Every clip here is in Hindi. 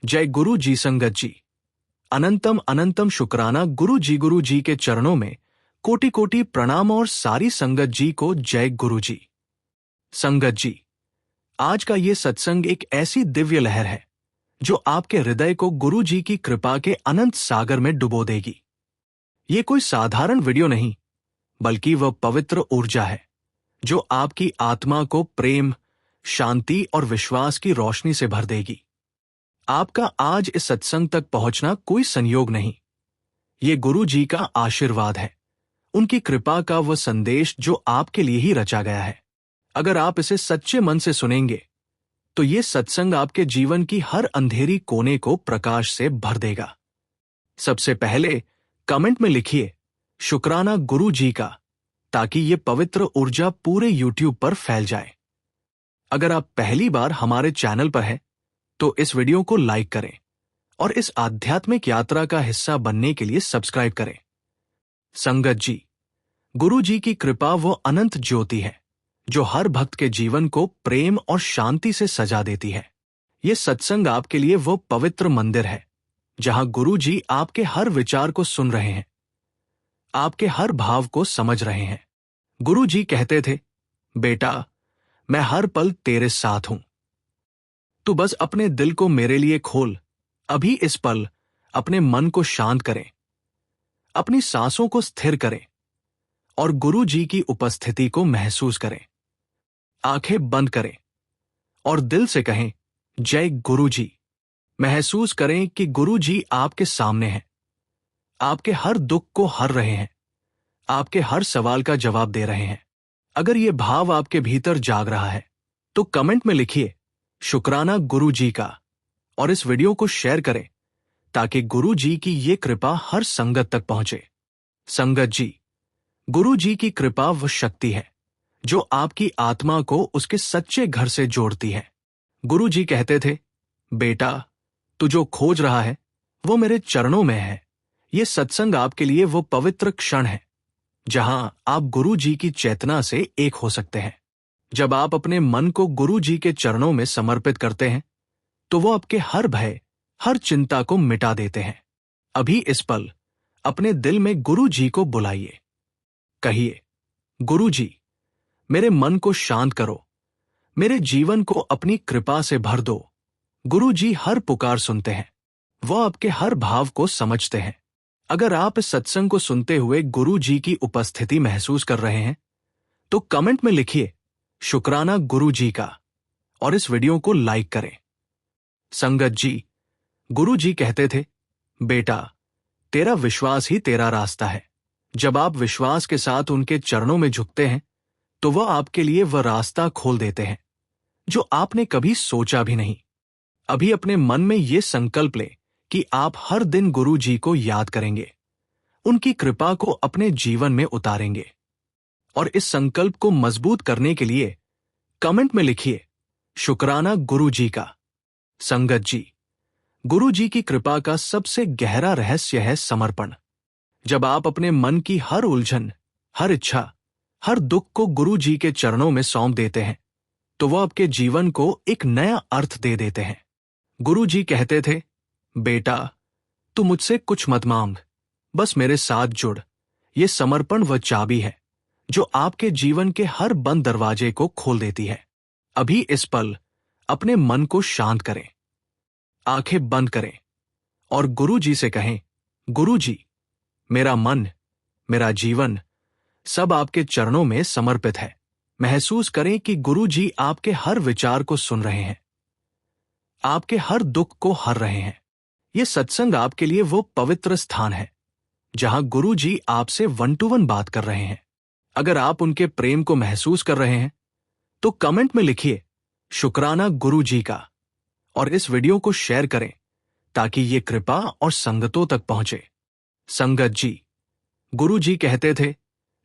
जय गुरु जी। संगत जी, अनंतम अनंतम शुक्राना गुरु जी के चरणों में कोटि कोटि प्रणाम और सारी संगत जी को जय गुरु जी। संगत जी, आज का ये सत्संग एक ऐसी दिव्य लहर है जो आपके हृदय को गुरु जी की कृपा के अनंत सागर में डुबो देगी। ये कोई साधारण वीडियो नहीं, बल्कि वह पवित्र ऊर्जा है जो आपकी आत्मा को प्रेम, शांति और विश्वास की रोशनी से भर देगी। आपका आज इस सत्संग तक पहुंचना कोई संयोग नहीं, ये गुरु जी का आशीर्वाद है, उनकी कृपा का वह संदेश जो आपके लिए ही रचा गया है। अगर आप इसे सच्चे मन से सुनेंगे तो ये सत्संग आपके जीवन की हर अंधेरी कोने को प्रकाश से भर देगा। सबसे पहले कमेंट में लिखिए शुक्राना गुरु जी का, ताकि ये पवित्र ऊर्जा पूरे YouTube पर फैल जाए। अगर आप पहली बार हमारे चैनल पर हैं तो इस वीडियो को लाइक करें और इस आध्यात्मिक यात्रा का हिस्सा बनने के लिए सब्सक्राइब करें। संगत जी, गुरु जी की कृपा वो अनंत ज्योति है जो हर भक्त के जीवन को प्रेम और शांति से सजा देती है। ये सत्संग आपके लिए वो पवित्र मंदिर है जहां गुरु जी आपके हर विचार को सुन रहे हैं, आपके हर भाव को समझ रहे हैं। गुरु जी कहते थे, बेटा, मैं हर पल तेरे साथ हूं। तू बस अपने दिल को मेरे लिए खोल। अभी इस पल अपने मन को शांत करें, अपनी सांसों को स्थिर करें और गुरु जी की उपस्थिति को महसूस करें। आंखें बंद करें और दिल से कहें, जय गुरु जी। महसूस करें कि गुरु जी आपके सामने हैं, आपके हर दुख को हर रहे हैं, आपके हर सवाल का जवाब दे रहे हैं। अगर ये भाव आपके भीतर जाग रहा है तो कमेंट में लिखिए शुक्राना गुरु जी का और इस वीडियो को शेयर करें ताकि गुरु जी की ये कृपा हर संगत तक पहुंचे। संगत जी, गुरु जी की कृपा वह शक्ति है जो आपकी आत्मा को उसके सच्चे घर से जोड़ती है। गुरु जी कहते थे, बेटा, तू जो खोज रहा है वो मेरे चरणों में है। ये सत्संग आपके लिए वो पवित्र क्षण है जहां आप गुरु जी की चेतना से एक हो सकते हैं। जब आप अपने मन को गुरु जी के चरणों में समर्पित करते हैं तो वो आपके हर भय, हर चिंता को मिटा देते हैं। अभी इस पल अपने दिल में गुरु जी को बुलाइए। कहिए, गुरु जी, मेरे मन को शांत करो, मेरे जीवन को अपनी कृपा से भर दो। गुरु जी हर पुकार सुनते हैं, वह आपके हर भाव को समझते हैं। अगर आप इस सत्संग को सुनते हुए गुरु जी की उपस्थिति महसूस कर रहे हैं तो कमेंट में लिखिए शुक्राना गुरु जी का और इस वीडियो को लाइक करें। संगत जी, गुरु जी कहते थे, बेटा, तेरा विश्वास ही तेरा रास्ता है। जब आप विश्वास के साथ उनके चरणों में झुकते हैं तो वह आपके लिए वह रास्ता खोल देते हैं जो आपने कभी सोचा भी नहीं। अभी अपने मन में यह संकल्प ले कि आप हर दिन गुरु जी को याद करेंगे, उनकी कृपा को अपने जीवन में उतारेंगे। और इस संकल्प को मजबूत करने के लिए कमेंट में लिखिए शुक्राना गुरु जी का। संगत जी, गुरु जी की कृपा का सबसे गहरा रहस्य है समर्पण। जब आप अपने मन की हर उलझन, हर इच्छा, हर दुख को गुरु जी के चरणों में सौंप देते हैं तो वह आपके जीवन को एक नया अर्थ दे देते हैं। गुरु जी कहते थे, बेटा, तू मुझसे कुछ मत मांग, बस मेरे साथ जुड़। ये समर्पण वह चाबी है जो आपके जीवन के हर बंद दरवाजे को खोल देती है। अभी इस पल अपने मन को शांत करें, आंखें बंद करें और गुरु जी से कहें, गुरु जी, मेरा मन, मेरा जीवन सब आपके चरणों में समर्पित है। महसूस करें कि गुरु जी आपके हर विचार को सुन रहे हैं, आपके हर दुख को हर रहे हैं। यह सत्संग आपके लिए वो पवित्र स्थान है जहां गुरु जी आपसे 1-to-1 बात कर रहे हैं। अगर आप उनके प्रेम को महसूस कर रहे हैं तो कमेंट में लिखिए शुक्राना गुरु जी का और इस वीडियो को शेयर करें ताकि ये कृपा और संगतों तक पहुंचे। संगत जी, गुरु जी कहते थे,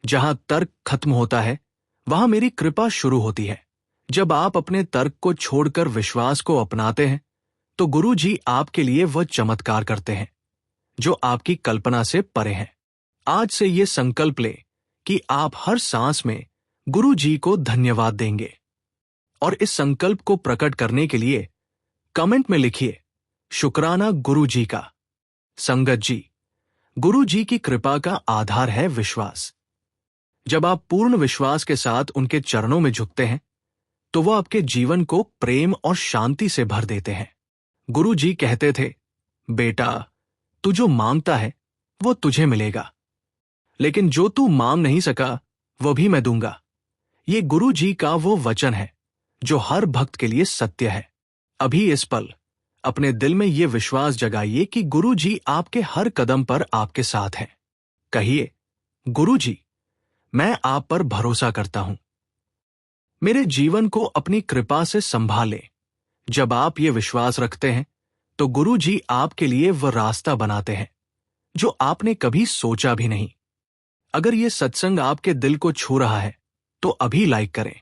जहां तर्क खत्म होता है वहां मेरी कृपा शुरू होती है। जब आप अपने तर्क को छोड़कर विश्वास को अपनाते हैं तो गुरु जी आपके लिए वह चमत्कार करते हैं जो आपकी कल्पना से परे हैं। आज से ये संकल्प ले कि आप हर सांस में गुरु जी को धन्यवाद देंगे और इस संकल्प को प्रकट करने के लिए कमेंट में लिखिए शुक्राना गुरु जी का। संगत जी, गुरु जी की कृपा का आधार है विश्वास। जब आप पूर्ण विश्वास के साथ उनके चरणों में झुकते हैं तो वो आपके जीवन को प्रेम और शांति से भर देते हैं। गुरु जी कहते थे, बेटा, तू जो मांगता है वो तुझे मिलेगा, लेकिन जो तू मांग नहीं सका वो भी मैं दूंगा। ये गुरु जी का वो वचन है जो हर भक्त के लिए सत्य है। अभी इस पल अपने दिल में ये विश्वास जगाइए कि गुरु जी आपके हर कदम पर आपके साथ हैं। कहिए, गुरु जी, मैं आप पर भरोसा करता हूं। मेरे जीवन को अपनी कृपा से संभालें। जब आप ये विश्वास रखते हैं तो गुरु जी आपके लिए वह रास्ता बनाते हैं जो आपने कभी सोचा भी नहीं। अगर ये सत्संग आपके दिल को छू रहा है तो अभी लाइक करें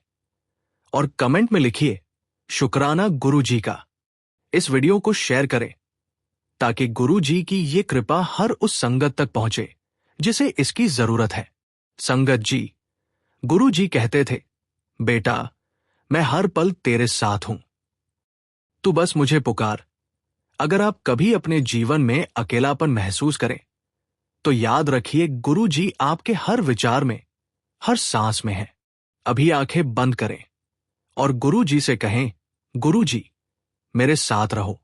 और कमेंट में लिखिए, शुक्राना गुरु जी का। इस वीडियो को शेयर करें ताकि गुरु जी की ये कृपा हर उस संगत तक पहुंचे जिसे इसकी जरूरत है। संगत जी, गुरु जी कहते थे, बेटा, मैं हर पल तेरे साथ हूं। तू बस मुझे पुकार। अगर आप कभी अपने जीवन में अकेलापन महसूस करें तो याद रखिए, गुरु जी आपके हर विचार में, हर सांस में है। अभी आंखें बंद करें और गुरु जी से कहें, गुरु जी, मेरे साथ रहो।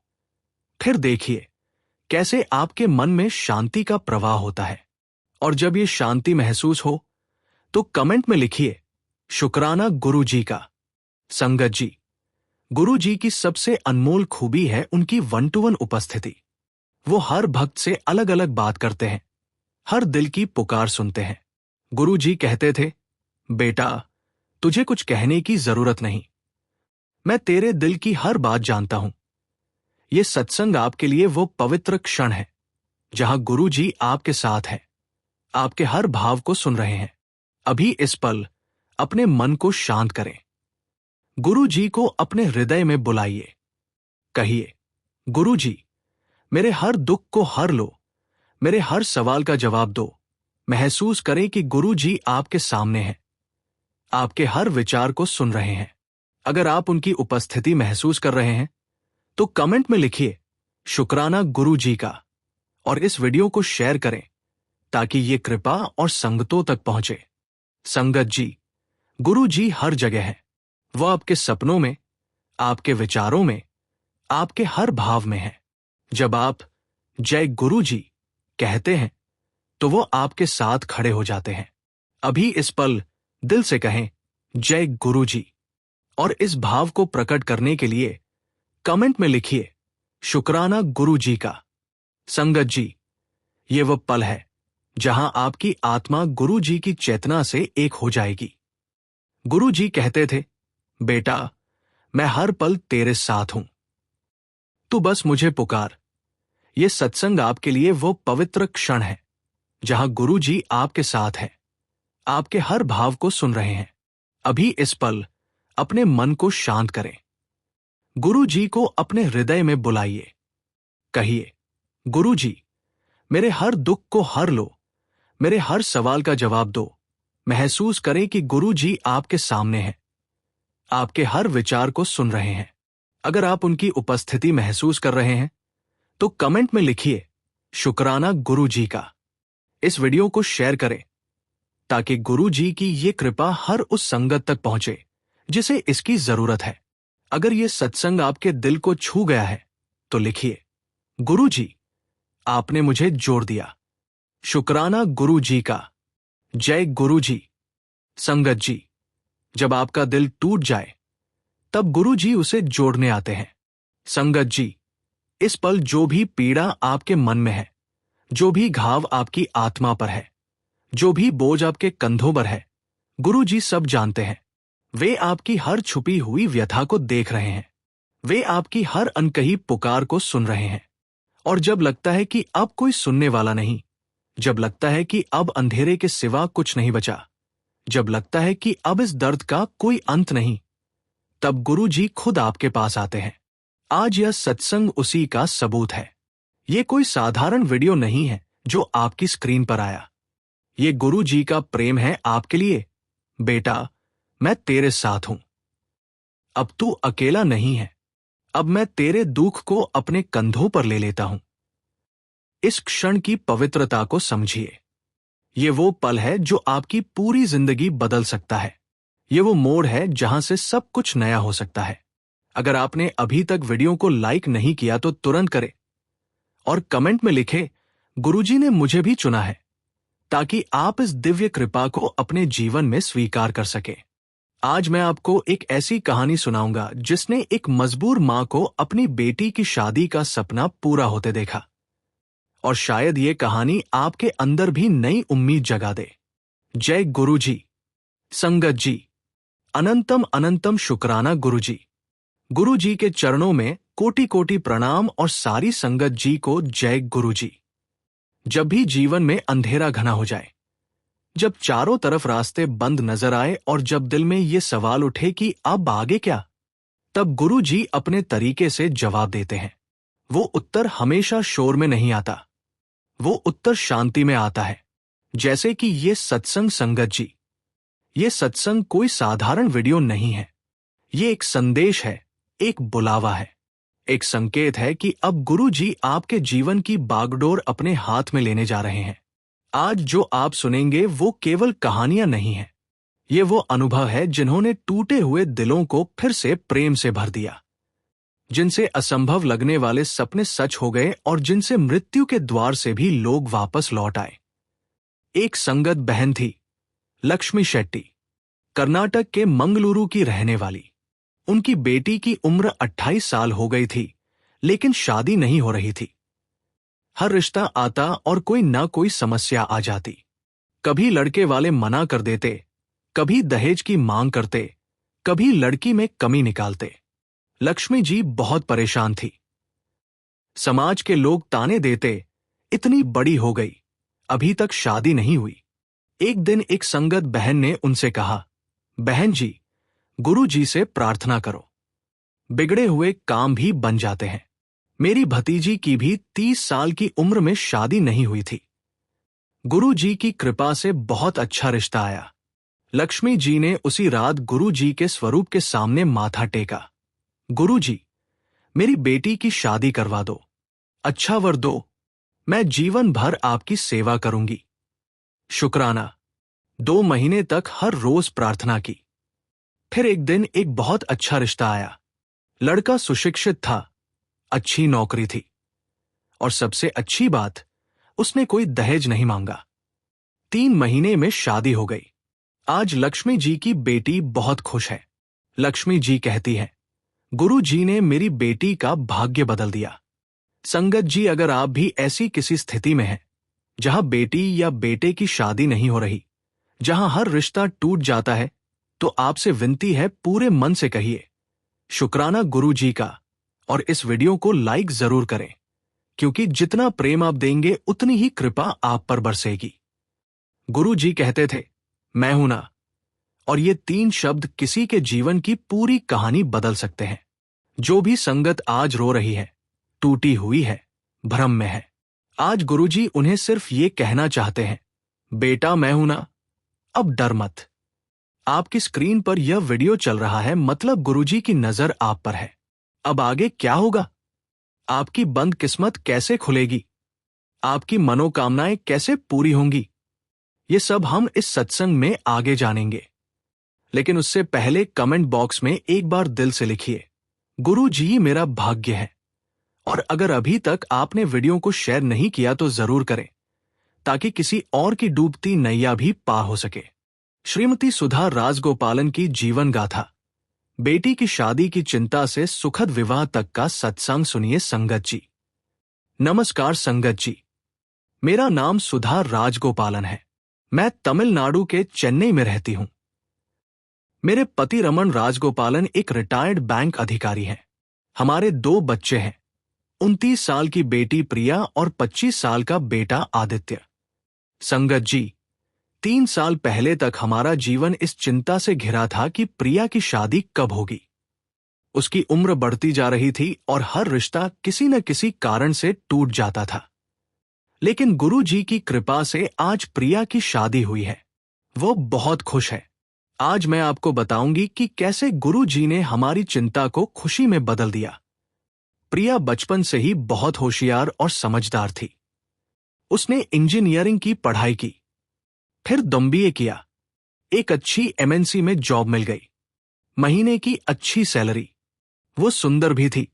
फिर देखिए कैसे आपके मन में शांति का प्रवाह होता है। और जब ये शांति महसूस हो तो कमेंट में लिखिए, शुक्राना गुरु जी का। संगत जी, गुरु जी की सबसे अनमोल खूबी है उनकी 1-to-1 उपस्थिति। वो हर भक्त से अलग अलग बात करते हैं, हर दिल की पुकार सुनते हैं। गुरु जी कहते थे, बेटा, तुझे कुछ कहने की जरूरत नहीं, मैं तेरे दिल की हर बात जानता हूं। ये सत्संग आपके लिए वो पवित्र क्षण है जहां गुरु जी आपके साथ हैं, आपके हर भाव को सुन रहे हैं। अभी इस पल अपने मन को शांत करें। गुरु जी को अपने हृदय में बुलाइए। कहिए, गुरु जी, मेरे हर दुख को हर लो, मेरे हर सवाल का जवाब दो। महसूस करें कि गुरु जी आपके सामने हैं, आपके हर विचार को सुन रहे हैं। अगर आप उनकी उपस्थिति महसूस कर रहे हैं तो कमेंट में लिखिए, शुक्राना गुरु जी का, और इस वीडियो को शेयर करें ताकि ये कृपा और संगतों तक पहुंचे। संगत जी, गुरु जी हर जगह है। वह आपके सपनों में, आपके विचारों में, आपके हर भाव में है। जब आप जय गुरु जी कहते हैं तो वो आपके साथ खड़े हो जाते हैं। अभी इस पल दिल से कहें, जय गुरु जी, और इस भाव को प्रकट करने के लिए कमेंट में लिखिए, शुक्राना गुरु जी का। संगत जी, ये वह पल है जहां आपकी आत्मा गुरु जी की चेतना से एक हो जाएगी। गुरु जी कहते थे, बेटा, मैं हर पल तेरे साथ हूं। तू बस मुझे पुकार। ये सत्संग आपके लिए वो पवित्र क्षण है जहां गुरु जी आपके साथ हैं, आपके हर भाव को सुन रहे हैं। अभी इस पल अपने मन को शांत करें। गुरु जी को अपने हृदय में बुलाइए। कहिए, गुरु जी, मेरे हर दुख को हर लो, मेरे हर सवाल का जवाब दो। महसूस करें कि गुरु जी आपके सामने हैं, आपके हर विचार को सुन रहे हैं। अगर आप उनकी उपस्थिति महसूस कर रहे हैं तो कमेंट में लिखिए, शुक्राना गुरु जी का। इस वीडियो को शेयर करें ताकि गुरु जी की ये कृपा हर उस संगत तक पहुंचे जिसे इसकी जरूरत है। अगर ये सत्संग आपके दिल को छू गया है तो लिखिए, गुरु जी, आपने मुझे जोड़ दिया। शुक्राना गुरु जी का। जय गुरु जी। संगत जी, जब आपका दिल टूट जाए तब गुरु जी उसे जोड़ने आते हैं। संगत जी, इस पल जो भी पीड़ा आपके मन में है, जो भी घाव आपकी आत्मा पर है, जो भी बोझ आपके कंधों पर है, गुरु जी सब जानते हैं। वे आपकी हर छुपी हुई व्यथा को देख रहे हैं। वे आपकी हर अनकही पुकार को सुन रहे हैं। और जब लगता है कि अब कोई सुनने वाला नहीं, जब लगता है कि अब अंधेरे के सिवा कुछ नहीं बचा, जब लगता है कि अब इस दर्द का कोई अंत नहीं, तब गुरु जी खुद आपके पास आते हैं। आज यह सत्संग उसी का सबूत है। ये कोई साधारण वीडियो नहीं है जो आपकी स्क्रीन पर आया। ये गुरु जी का प्रेम है आपके लिए। बेटा, मैं तेरे साथ हूं। अब तू अकेला नहीं है। अब मैं तेरे दुख को अपने कंधों पर ले लेता हूं। इस क्षण की पवित्रता को समझिए। ये वो पल है जो आपकी पूरी जिंदगी बदल सकता है। ये वो मोड़ है जहां से सब कुछ नया हो सकता है। अगर आपने अभी तक वीडियो को लाइक नहीं किया तो तुरंत करें और कमेंट में लिखें, गुरुजी ने मुझे भी चुना है, ताकि आप इस दिव्य कृपा को अपने जीवन में स्वीकार कर सकें। आज मैं आपको एक ऐसी कहानी सुनाऊंगा जिसने एक मजबूर मां को अपनी बेटी की शादी का सपना पूरा होते देखा। और शायद ये कहानी आपके अंदर भी नई उम्मीद जगा दे। जय गुरुजी। संगत जी, अनंतम अनंतम शुक्राना गुरुजी। गुरुजी के चरणों में कोटि कोटि प्रणाम और सारी संगत जी को जय गुरुजी। जब भी जीवन में अंधेरा घना हो जाए, जब चारों तरफ रास्ते बंद नजर आए और जब दिल में ये सवाल उठे कि अब आगे क्या, तब गुरुजी अपने तरीके से जवाब देते हैं। वो उत्तर हमेशा शोर में नहीं आता, वो उत्तर शांति में आता है। जैसे कि ये सत्संग संगत जी। ये सत्संग कोई साधारण वीडियो नहीं है। ये एक संदेश है, एक बुलावा है, एक संकेत है कि अब गुरुजी आपके जीवन की बागडोर अपने हाथ में लेने जा रहे हैं। आज जो आप सुनेंगे वो केवल कहानियां नहीं हैं। ये वो अनुभव है जिन्होंने टूटे हुए दिलों को फिर से प्रेम से भर दिया, जिनसे असंभव लगने वाले सपने सच हो गए और जिनसे मृत्यु के द्वार से भी लोग वापस लौट आए। एक संगत बहन थी, लक्ष्मी शेट्टी, कर्नाटक के मंगलुरु की रहने वाली। उनकी बेटी की उम्र 28 साल हो गई थी, लेकिन शादी नहीं हो रही थी। हर रिश्ता आता और कोई ना कोई समस्या आ जाती। कभी लड़के वाले मना कर देते, कभी दहेज की मांग करते, कभी लड़की में कमी निकालते। लक्ष्मी जी बहुत परेशान थी। समाज के लोग ताने देते, इतनी बड़ी हो गई, अभी तक शादी नहीं हुई। एक दिन एक संगत बहन ने उनसे कहा, बहन जी, गुरु जी से प्रार्थना करो, बिगड़े हुए काम भी बन जाते हैं। मेरी भतीजी की भी 30 साल की उम्र में शादी नहीं हुई थी। गुरु जी की कृपा से बहुत अच्छा रिश्ता आया। लक्ष्मी जी ने उसी रात गुरु जी के स्वरूप के सामने माथा टेका। गुरु जी, मेरी बेटी की शादी करवा दो, अच्छा वर दो, मैं जीवन भर आपकी सेवा करूंगी। शुक्राना। 2 महीने तक हर रोज प्रार्थना की। फिर एक दिन एक बहुत अच्छा रिश्ता आया। लड़का सुशिक्षित था, अच्छी नौकरी थी, और सबसे अच्छी बात, उसने कोई दहेज नहीं मांगा। 3 महीने में शादी हो गई। आज लक्ष्मी जी की बेटी बहुत खुश है। लक्ष्मी जी कहती है, गुरु जी ने मेरी बेटी का भाग्य बदल दिया। संगत जी, अगर आप भी ऐसी किसी स्थिति में हैं, जहां बेटी या बेटे की शादी नहीं हो रही, जहां हर रिश्ता टूट जाता है, तो आपसे विनती है, पूरे मन से कहिए, शुक्राना गुरु जी का, और इस वीडियो को लाइक जरूर करें, क्योंकि जितना प्रेम आप देंगे उतनी ही कृपा आप पर बरसेगी। गुरु जी कहते थे, मैं हूं ना, और ये 3 शब्द किसी के जीवन की पूरी कहानी बदल सकते हैं। जो भी संगत आज रो रही है, टूटी हुई है, भ्रम में है, आज गुरुजी उन्हें सिर्फ ये कहना चाहते हैं, बेटा मैं हूं ना, अब डर मत। आपकी स्क्रीन पर यह वीडियो चल रहा है, मतलब गुरुजी की नजर आप पर है। अब आगे क्या होगा? आपकी बंद किस्मत कैसे खुलेगी? आपकी मनोकामनाएं कैसे पूरी होंगी? ये सब हम इस सत्संग में आगे जानेंगे। लेकिन उससे पहले कमेंट बॉक्स में एक बार दिल से लिखिए, गुरु जी मेरा भाग्य है। और अगर अभी तक आपने वीडियो को शेयर नहीं किया तो जरूर करें, ताकि किसी और की डूबती नैया भी पार हो सके। श्रीमती सुधा राजगोपालन की जीवन गाथा। बेटी की शादी की चिंता से सुखद विवाह तक का सत्संग सुनिए संगत जी। नमस्कार संगत जी, मेरा नाम सुधा राजगोपालन है। मैं तमिलनाडु के चेन्नई में रहती हूं। मेरे पति रमन राजगोपालन एक रिटायर्ड बैंक अधिकारी हैं। हमारे 2 बच्चे हैं, 29 साल की बेटी प्रिया और 25 साल का बेटा आदित्य। संगत जी, 3 साल पहले तक हमारा जीवन इस चिंता से घिरा था कि प्रिया की शादी कब होगी। उसकी उम्र बढ़ती जा रही थी और हर रिश्ता किसी न किसी कारण से टूट जाता था। लेकिन गुरु जी की कृपा से आज प्रिया की शादी हुई है। वो बहुत खुश है। आज मैं आपको बताऊंगी कि कैसे गुरु जी ने हमारी चिंता को खुशी में बदल दिया। प्रिया बचपन से ही बहुत होशियार और समझदार थी। उसने इंजीनियरिंग की पढ़ाई की, फिर MBA किया, एक अच्छी MNC में जॉब मिल गई, महीने की अच्छी सैलरी। वो सुंदर भी थी,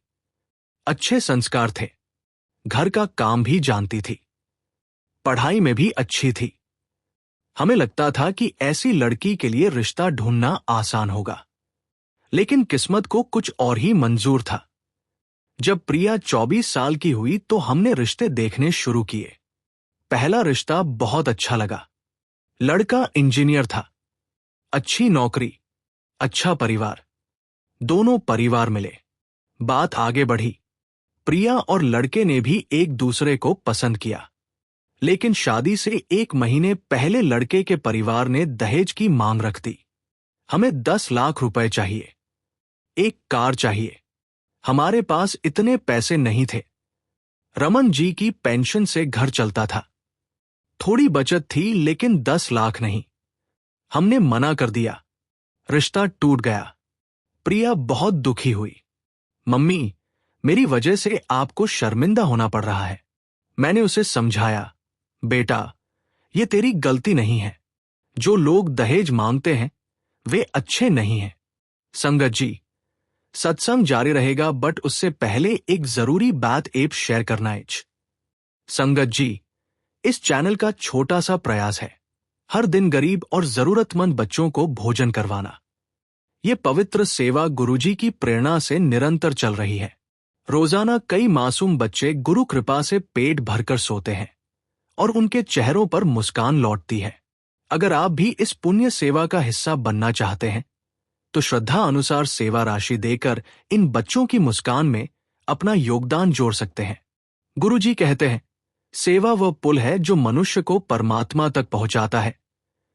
अच्छे संस्कार थे, घर का काम भी जानती थी, पढ़ाई में भी अच्छी थी। हमें लगता था कि ऐसी लड़की के लिए रिश्ता ढूंढना आसान होगा, लेकिन किस्मत को कुछ और ही मंजूर था। जब प्रिया 24 साल की हुई तो हमने रिश्ते देखने शुरू किए। पहला रिश्ता बहुत अच्छा लगा। लड़का इंजीनियर था, अच्छी नौकरी, अच्छा परिवार, दोनों परिवार मिले। बात आगे बढ़ी। प्रिया और लड़के ने भी एक दूसरे को पसंद किया, लेकिन शादी से 1 महीने पहले लड़के के परिवार ने दहेज की मांग रख दी। हमें 10 लाख रुपए चाहिए, एक कार चाहिए। हमारे पास इतने पैसे नहीं थे। रमन जी की पेंशन से घर चलता था, थोड़ी बचत थी, लेकिन 10 लाख नहीं। हमने मना कर दिया। रिश्ता टूट गया। प्रिया बहुत दुखी हुई। मम्मी, मेरी वजह से आपको शर्मिंदा होना पड़ रहा है। मैंने उसे समझाया, बेटा, ये तेरी गलती नहीं है। जो लोग दहेज मांगते हैं वे अच्छे नहीं हैं। संगत जी, सत्संग जारी रहेगा, बट उससे पहले एक जरूरी बात ऐप शेयर करना है। संगत जी, इस चैनल का छोटा सा प्रयास है हर दिन गरीब और जरूरतमंद बच्चों को भोजन करवाना। ये पवित्र सेवा गुरुजी की प्रेरणा से निरंतर चल रही है। रोजाना कई मासूम बच्चे गुरु कृपा से पेट भरकर सोते हैं और उनके चेहरों पर मुस्कान लौटती है। अगर आप भी इस पुण्य सेवा का हिस्सा बनना चाहते हैं तो श्रद्धा अनुसार सेवा राशि देकर इन बच्चों की मुस्कान में अपना योगदान जोड़ सकते हैं। गुरुजी कहते हैं, सेवा वह पुल है जो मनुष्य को परमात्मा तक पहुंचाता है।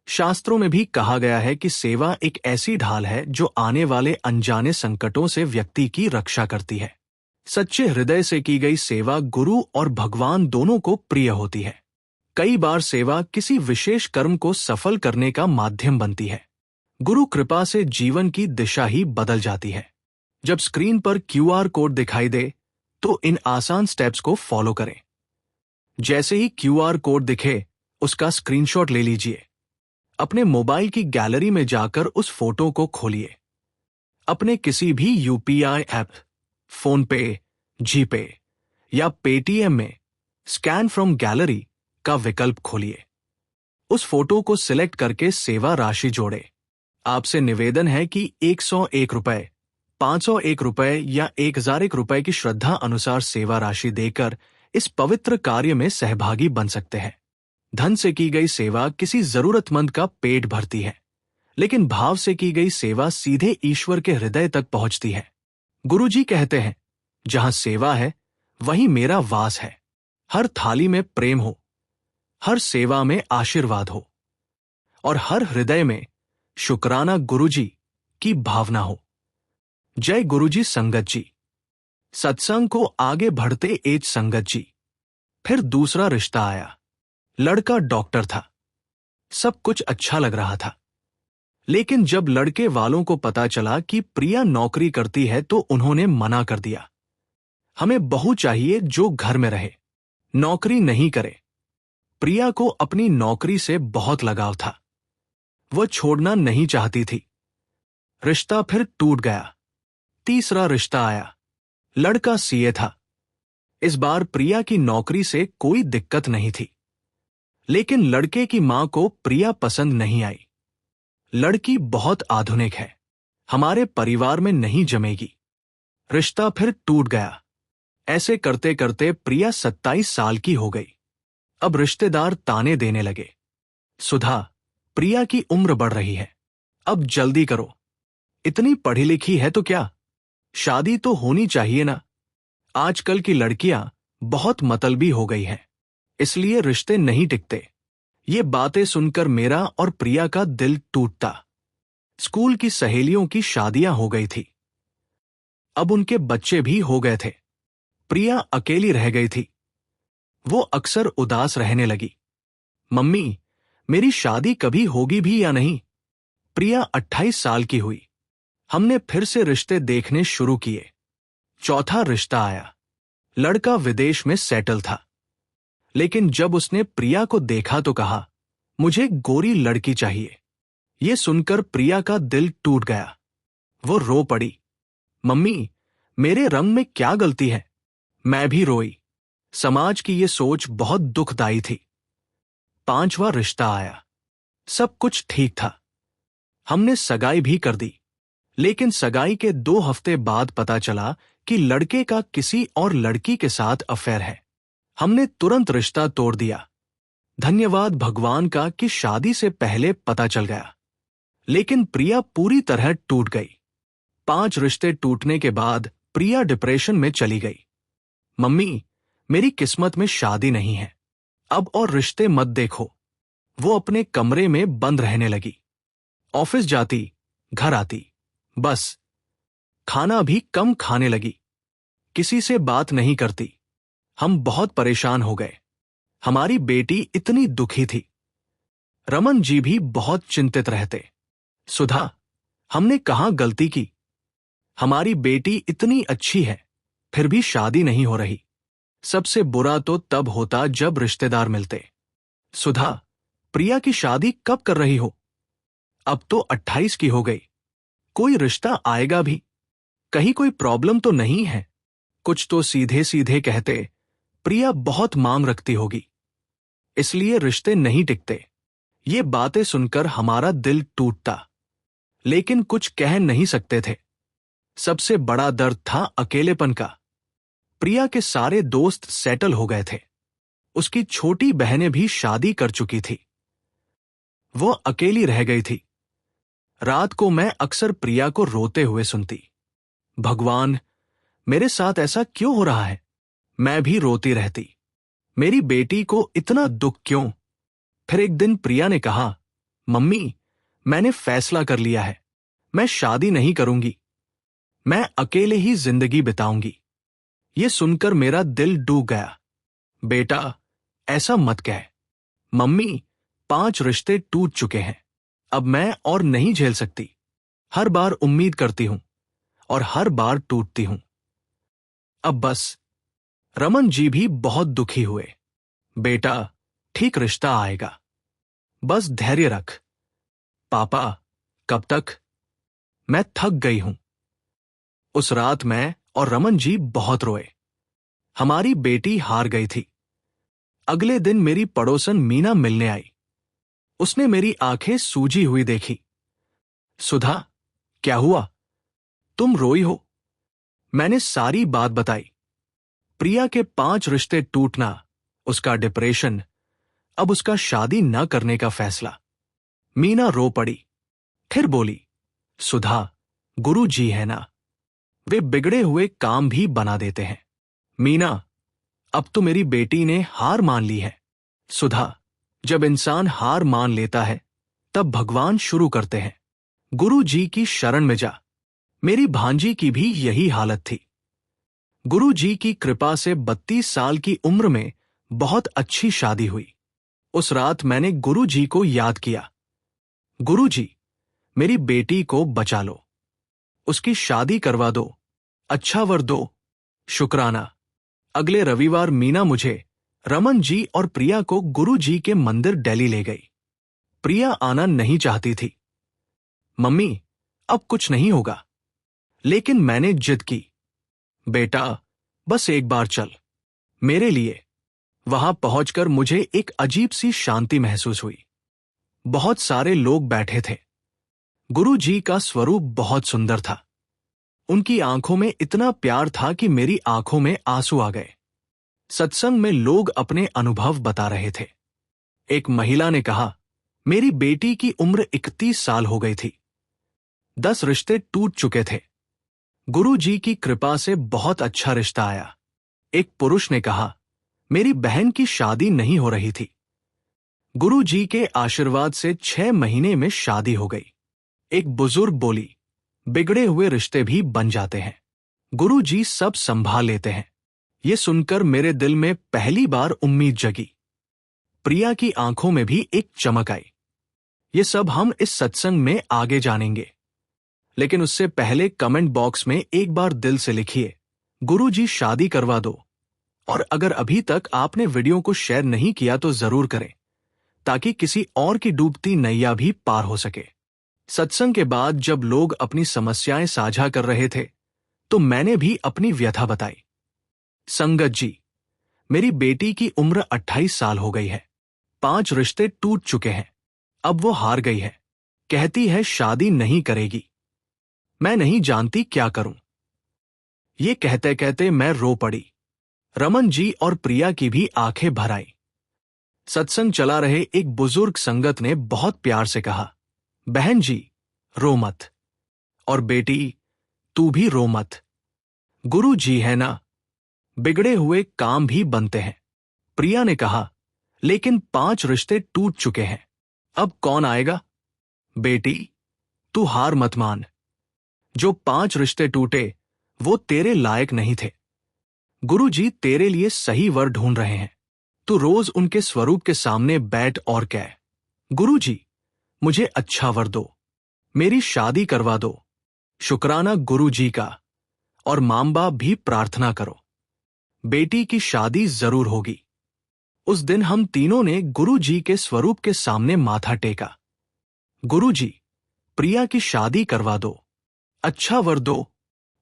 शास्त्रों में भी कहा गया है कि सेवा एक ऐसी ढाल है जो आने वाले अनजाने संकटों से व्यक्ति की रक्षा करती है। सच्चे हृदय से की गई सेवा गुरु और भगवान दोनों को प्रिय होती है। कई बार सेवा किसी विशेष कर्म को सफल करने का माध्यम बनती है। गुरु कृपा से जीवन की दिशा ही बदल जाती है। जब स्क्रीन पर QR कोड दिखाई दे तो इन आसान स्टेप्स को फॉलो करें। जैसे ही QR कोड दिखे, उसका स्क्रीनशॉट ले लीजिए। अपने मोबाइल की गैलरी में जाकर उस फोटो को खोलिए। अपने किसी भी UPI ऐप, फोन पे, जीपे या पेटीएम में स्कैन फ्रॉम गैलरी का विकल्प खोलिए। उस फोटो को सिलेक्ट करके सेवा राशि जोड़े। आपसे निवेदन है कि 101 रुपए, 501 रुपए या 1001 रुपए की श्रद्धा अनुसार सेवा राशि देकर इस पवित्र कार्य में सहभागी बन सकते हैं। धन से की गई सेवा किसी जरूरतमंद का पेट भरती है, लेकिन भाव से की गई सेवा सीधे ईश्वर के हृदय तक पहुंचती है। गुरुजी कहते हैं, जहां सेवा है वहीं मेरा वास है। हर थाली में प्रेम हो, हर सेवा में आशीर्वाद हो और हर हृदय में शुक्राना गुरुजी की भावना हो। जय गुरुजी। संगत जी, सत्संग को आगे बढ़ते एज संगत जी, फिर दूसरा रिश्ता आया। लड़का डॉक्टर था, सब कुछ अच्छा लग रहा था, लेकिन जब लड़के वालों को पता चला कि प्रिया नौकरी करती है तो उन्होंने मना कर दिया। हमें बहू चाहिए जो घर में रहे, नौकरी नहीं करे। प्रिया को अपनी नौकरी से बहुत लगाव था, वह छोड़ना नहीं चाहती थी। रिश्ता फिर टूट गया। तीसरा रिश्ता आया। लड़का CA था। इस बार प्रिया की नौकरी से कोई दिक्कत नहीं थी, लेकिन लड़के की मां को प्रिया पसंद नहीं आई। लड़की बहुत आधुनिक है, हमारे परिवार में नहीं जमेगी। रिश्ता फिर टूट गया। ऐसे करते करते प्रिया 27 साल की हो गई। अब रिश्तेदार ताने देने लगे, सुधा, प्रिया की उम्र बढ़ रही है, अब जल्दी करो। इतनी पढ़ी लिखी है तो क्या, शादी तो होनी चाहिए ना। आजकल की लड़कियां बहुत मतलबी हो गई हैं, इसलिए रिश्ते नहीं टिकते। ये बातें सुनकर मेरा और प्रिया का दिल टूटता। स्कूल की सहेलियों की शादियां हो गई थी, अब उनके बच्चे भी हो गए थे। प्रिया अकेली रह गई थी। वो अक्सर उदास रहने लगी। मम्मी, मेरी शादी कभी होगी भी या नहीं। प्रिया 28 साल की हुई। हमने फिर से रिश्ते देखने शुरू किए। चौथा रिश्ता आया। लड़का विदेश में सेटल था, लेकिन जब उसने प्रिया को देखा तो कहा, मुझे गोरी लड़की चाहिए। ये सुनकर प्रिया का दिल टूट गया। वो रो पड़ी, मम्मी, मेरे रंग में क्या गलती है? मैं भी रोई। समाज की ये सोच बहुत दुखदाई थी। 5वां रिश्ता आया। सब कुछ ठीक था। हमने सगाई भी कर दी, लेकिन सगाई के 2 हफ्ते बाद पता चला कि लड़के का किसी और लड़की के साथ अफेयर है। हमने तुरंत रिश्ता तोड़ दिया। धन्यवाद भगवान का कि शादी से पहले पता चल गया। लेकिन प्रिया पूरी तरह टूट गई। 5 रिश्ते टूटने के बाद प्रिया डिप्रेशन में चली गई। मम्मी, मेरी किस्मत में शादी नहीं है, अब और रिश्ते मत देखो। वो अपने कमरे में बंद रहने लगी। ऑफिस जाती, घर आती, बस। खाना भी कम खाने लगी। किसी से बात नहीं करती। हम बहुत परेशान हो गए। हमारी बेटी इतनी दुखी थी। रमन जी भी बहुत चिंतित रहते। सुधा, हमने कहाँ गलती की? हमारी बेटी इतनी अच्छी है, फिर भी शादी नहीं हो रही। सबसे बुरा तो तब होता जब रिश्तेदार मिलते। सुधा, प्रिया की शादी कब कर रही हो? अब तो 28 की हो गई। कोई रिश्ता आएगा भी? कहीं कोई प्रॉब्लम तो नहीं है? कुछ तो सीधे सीधे कहते, प्रिया बहुत मांग रखती होगी, इसलिए रिश्ते नहीं टिकते। ये बातें सुनकर हमारा दिल टूटता, लेकिन कुछ कह नहीं सकते थे। सबसे बड़ा दर्द था अकेलेपन का। प्रिया के सारे दोस्त सेटल हो गए थे। उसकी छोटी बहनें भी शादी कर चुकी थी। वो अकेली रह गई थी। रात को मैं अक्सर प्रिया को रोते हुए सुनती। भगवान, मेरे साथ ऐसा क्यों हो रहा है? मैं भी रोती रहती। मेरी बेटी को इतना दुख क्यों? फिर एक दिन प्रिया ने कहा, मम्मी, मैंने फैसला कर लिया है। मैं शादी नहीं करूंगी। मैं अकेले ही जिंदगी बिताऊंगी। ये सुनकर मेरा दिल डूब गया। बेटा, ऐसा मत कह। मम्मी, 5 रिश्ते टूट चुके हैं। अब मैं और नहीं झेल सकती। हर बार उम्मीद करती हूं और हर बार टूटती हूं। अब बस। रमन जी भी बहुत दुखी हुए। बेटा, ठीक रिश्ता आएगा, बस धैर्य रख। पापा, कब तक? मैं थक गई हूं। उस रात मैं और रमन जी बहुत रोए। हमारी बेटी हार गई थी। अगले दिन मेरी पड़ोसन मीना मिलने आई। उसने मेरी आंखें सूजी हुई देखी। सुधा, क्या हुआ? तुम रोई हो? मैंने सारी बात बताई। प्रिया के 5 रिश्ते टूटना, उसका डिप्रेशन, अब उसका शादी न करने का फैसला। मीना रो पड़ी। फिर बोली, सुधा, गुरु जी है ना, वे बिगड़े हुए काम भी बना देते हैं। मीना, अब तो मेरी बेटी ने हार मान ली है। सुधा, जब इंसान हार मान लेता है, तब भगवान शुरू करते हैं। गुरु जी की शरण में जा। मेरी भांजी की भी यही हालत थी। गुरु जी की कृपा से 32 साल की उम्र में बहुत अच्छी शादी हुई। उस रात मैंने गुरु जी को याद किया। गुरु जी, मेरी बेटी को बचा लो। उसकी शादी करवा दो। अच्छा वर दो। शुक्राना। अगले रविवार मीना मुझे, रमन जी और प्रिया को गुरु जी के मंदिर दिल्ली ले गई। प्रिया आना नहीं चाहती थी। मम्मी, अब कुछ नहीं होगा। लेकिन मैंने जिद की। बेटा, बस एक बार चल, मेरे लिए। वहां पहुंचकर मुझे एक अजीब सी शांति महसूस हुई। बहुत सारे लोग बैठे थे। गुरु जी का स्वरूप बहुत सुंदर था। उनकी आंखों में इतना प्यार था कि मेरी आंखों में आंसू आ गए। सत्संग में लोग अपने अनुभव बता रहे थे। एक महिला ने कहा, मेरी बेटी की उम्र 31 साल हो गई थी। 10 रिश्ते टूट चुके थे। गुरु जी की कृपा से बहुत अच्छा रिश्ता आया। एक पुरुष ने कहा, मेरी बहन की शादी नहीं हो रही थी। गुरु जी के आशीर्वाद से 6 महीने में शादी हो गई। एक बुजुर्ग बोली, बिगड़े हुए रिश्ते भी बन जाते हैं। गुरु जी सब संभाल लेते हैं। ये सुनकर मेरे दिल में पहली बार उम्मीद जगी। प्रिया की आंखों में भी एक चमक आई। ये सब हम इस सत्संग में आगे जानेंगे। लेकिन उससे पहले कमेंट बॉक्स में एक बार दिल से लिखिए, गुरु जी शादी करवा दो। और अगर अभी तक आपने वीडियो को शेयर नहीं किया तो जरूर करें, ताकि किसी और की डूबती नैया भी पार हो सके। सत्संग के बाद जब लोग अपनी समस्याएं साझा कर रहे थे, तो मैंने भी अपनी व्यथा बताई। संगत जी, मेरी बेटी की उम्र 28 साल हो गई है। 5 रिश्ते टूट चुके हैं। अब वो हार गई है। कहती है शादी नहीं करेगी। मैं नहीं जानती क्या करूं। ये कहते कहते मैं रो पड़ी। रमन जी और प्रिया की भी आंखें भर आई। सत्संग चला रहे एक बुजुर्ग संगत ने बहुत प्यार से कहा, बहन जी, रो मत। और बेटी, तू भी रो मत। गुरु जी है ना, बिगड़े हुए काम भी बनते हैं। प्रिया ने कहा, लेकिन 5 रिश्ते टूट चुके हैं, अब कौन आएगा? बेटी, तू हार मत मान। जो 5 रिश्ते टूटे, वो तेरे लायक नहीं थे। गुरु जी तेरे लिए सही वर ढूंढ रहे हैं। तू रोज उनके स्वरूप के सामने बैठ और कह, गुरु जी, मुझे अच्छा वर दो, मेरी शादी करवा दो। शुक्राना गुरु जी का। और मां बाप भी प्रार्थना करो, बेटी की शादी जरूर होगी। उस दिन हम तीनों ने गुरु जी के स्वरूप के सामने माथा टेका। गुरु जी, प्रिया की शादी करवा दो, अच्छा वर दो।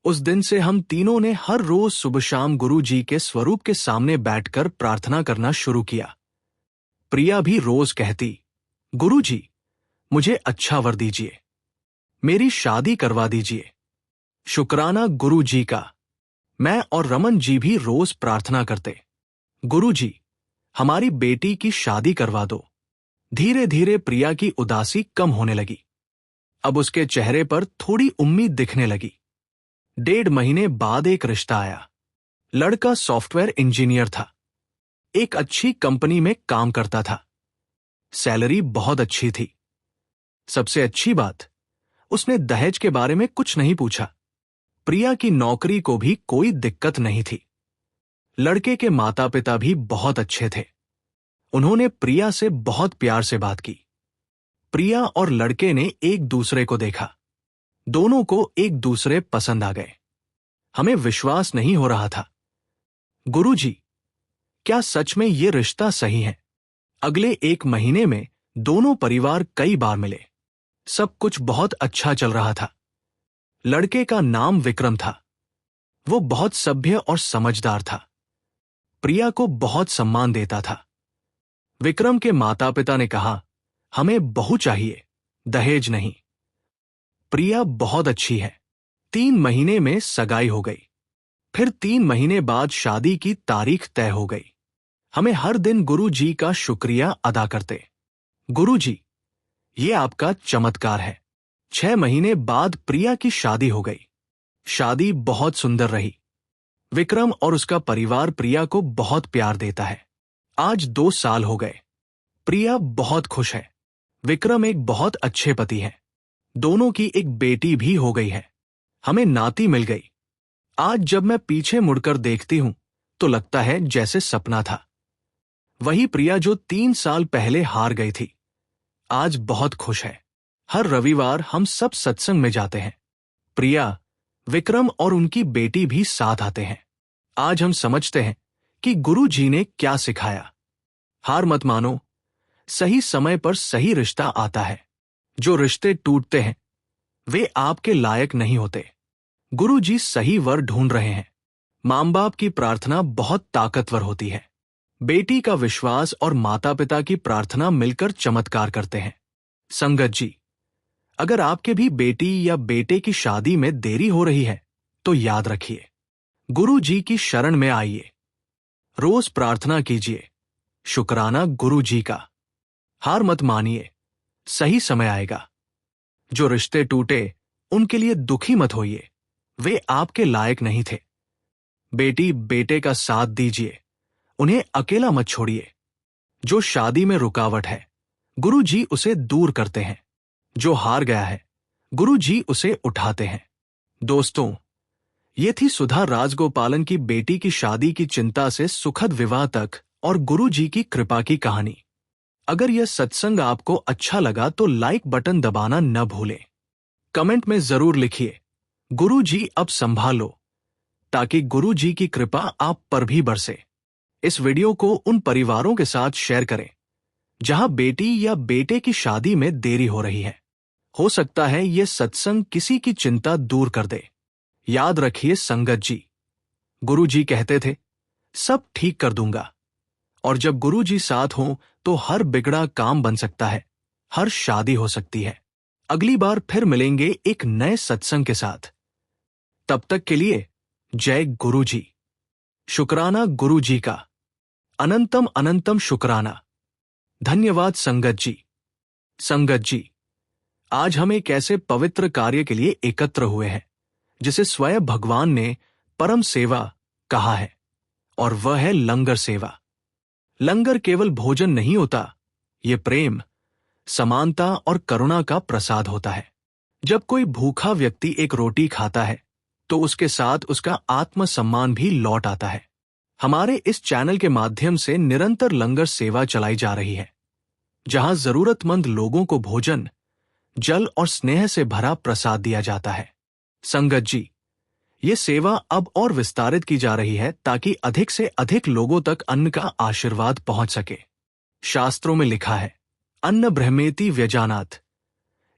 उस दिन से हम तीनों ने हर रोज सुबह शाम गुरु जी के स्वरूप के सामने बैठकर प्रार्थना करना शुरू किया। प्रिया भी रोज कहती, गुरु जी, मुझे अच्छा वर दीजिए, मेरी शादी करवा दीजिए। शुक्राना गुरु जी का। मैं और रमन जी भी रोज प्रार्थना करते, गुरु जी, हमारी बेटी की शादी करवा दो। धीरे धीरे प्रिया की उदासी कम होने लगी। अब उसके चेहरे पर थोड़ी उम्मीद दिखने लगी। 1.5 महीने बाद एक रिश्ता आया। लड़का सॉफ्टवेयर इंजीनियर था। एक अच्छी कंपनी में काम करता था। सैलरी बहुत अच्छी थी। सबसे अच्छी बात, उसने दहेज के बारे में कुछ नहीं पूछा। प्रिया की नौकरी को भी कोई दिक्कत नहीं थी। लड़के के माता पिता भी बहुत अच्छे थे। उन्होंने प्रिया से बहुत प्यार से बात की। प्रिया और लड़के ने एक दूसरे को देखा। दोनों को एक दूसरे पसंद आ गए। हमें विश्वास नहीं हो रहा था। गुरु जी, क्या सच में ये रिश्ता सही है? अगले 1 महीने में दोनों परिवार कई बार मिले। सब कुछ बहुत अच्छा चल रहा था। लड़के का नाम विक्रम था। वो बहुत सभ्य और समझदार था। प्रिया को बहुत सम्मान देता था। विक्रम के माता पिता ने कहा, हमें बहू चाहिए, दहेज नहीं। प्रिया बहुत अच्छी है। 3 महीने में सगाई हो गई। फिर 3 महीने बाद शादी की तारीख तय हो गई। हमें हर दिन गुरु जी का शुक्रिया अदा करते। गुरु जी, ये आपका चमत्कार है। 6 महीने बाद प्रिया की शादी हो गई। शादी बहुत सुंदर रही। विक्रम और उसका परिवार प्रिया को बहुत प्यार देता है। आज 2 साल हो गए। प्रिया बहुत खुश है। विक्रम एक बहुत अच्छे पति हैं। दोनों की एक बेटी भी हो गई है। हमें नाती मिल गई। आज जब मैं पीछे मुड़कर देखती हूं, तो लगता है जैसे सपना था। वही प्रिया जो 3 साल पहले हार गई थी, आज बहुत खुश है। हर रविवार हम सब सत्संग में जाते हैं। प्रिया, विक्रम और उनकी बेटी भी साथ आते हैं। आज हम समझते हैं कि गुरु जी ने क्या सिखाया। हार मत मानो, सही समय पर सही रिश्ता आता है। जो रिश्ते टूटते हैं, वे आपके लायक नहीं होते। गुरु जी सही वर ढूंढ रहे हैं। मां बाप की प्रार्थना बहुत ताकतवर होती है। बेटी का विश्वास और माता पिता की प्रार्थना मिलकर चमत्कार करते हैं। संगत जी, अगर आपके भी बेटी या बेटे की शादी में देरी हो रही है, तो याद रखिए, गुरु जी की शरण में आइए। रोज प्रार्थना कीजिए। शुक्राना गुरु जी का। हार मत मानिए, सही समय आएगा। जो रिश्ते टूटे, उनके लिए दुखी मत होइए, वे आपके लायक नहीं थे। बेटी बेटे का साथ दीजिए, उन्हें अकेला मत छोड़िए। जो शादी में रुकावट है, गुरु जी उसे दूर करते हैं। जो हार गया है, गुरु जी उसे उठाते हैं। दोस्तों, ये थी सुधा राजगोपालन की बेटी की शादी की चिंता से सुखद विवाह तक और गुरु जी की कृपा की कहानी। अगर यह सत्संग आपको अच्छा लगा तो लाइक बटन दबाना न भूलें। कमेंट में जरूर लिखिए, गुरु जी अब संभालो, ताकि गुरु जी की कृपा आप पर भी बरसे। इस वीडियो को उन परिवारों के साथ शेयर करें जहां बेटी या बेटे की शादी में देरी हो रही है। हो सकता है यह सत्संग किसी की चिंता दूर कर दे। याद रखिए संगत जी, गुरु जी कहते थे, सब ठीक कर दूंगा। और जब गुरु जी साथ हों तो हर बिगड़ा काम बन सकता है, हर शादी हो सकती है। अगली बार फिर मिलेंगे एक नए सत्संग के साथ। तब तक के लिए जय गुरु जी। शुक्राना गुरु जी का, अनंतम अनंतम शुक्राना। धन्यवाद संगत जी। संगत जी, आज हम एक ऐसे पवित्र कार्य के लिए एकत्र हुए हैं जिसे स्वयं भगवान ने परम सेवा कहा है, और वह है लंगर सेवा। लंगर केवल भोजन नहीं होता, ये प्रेम, समानता और करुणा का प्रसाद होता है। जब कोई भूखा व्यक्ति एक रोटी खाता है तो उसके साथ उसका आत्मसम्मान भी लौट आता है। हमारे इस चैनल के माध्यम से निरंतर लंगर सेवा चलाई जा रही है, जहां जरूरतमंद लोगों को भोजन, जल और स्नेह से भरा प्रसाद दिया जाता है। संगत जी, ये सेवा अब और विस्तारित की जा रही है ताकि अधिक से अधिक लोगों तक अन्न का आशीर्वाद पहुंच सके। शास्त्रों में लिखा है, अन्न ब्रह्मेति व्यजानात्,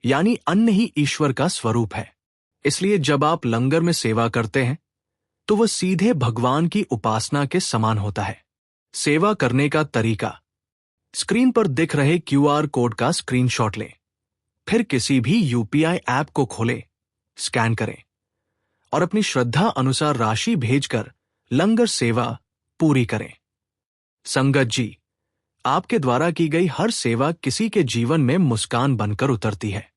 यानी अन्न ही ईश्वर का स्वरूप है। इसलिए जब आप लंगर में सेवा करते हैं तो वह सीधे भगवान की उपासना के समान होता है। सेवा करने का तरीका, स्क्रीन पर दिख रहे QR कोड का स्क्रीनशॉट लें, फिर किसी भी UPI ऐप को खोलें, स्कैन करें और अपनी श्रद्धा अनुसार राशि भेजकर लंगर सेवा पूरी करें। संगत जी, आपके द्वारा की गई हर सेवा किसी के जीवन में मुस्कान बनकर उतरती है,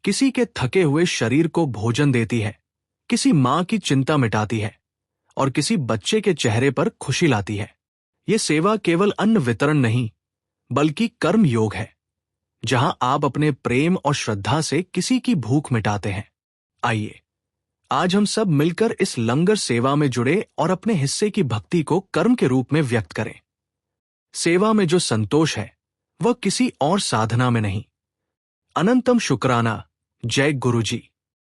किसी के थके हुए शरीर को भोजन देती है, किसी मां की चिंता मिटाती है और किसी बच्चे के चेहरे पर खुशी लाती है। ये सेवा केवल अन्न वितरण नहीं, बल्कि कर्म योग है, जहां आप अपने प्रेम और श्रद्धा से किसी की भूख मिटाते हैं। आइए आज हम सब मिलकर इस लंगर सेवा में जुड़े और अपने हिस्से की भक्ति को कर्म के रूप में व्यक्त करें। सेवा में जो संतोष है वह किसी और साधना में नहीं। अनंतम शुक्राना। जय गुरु जी।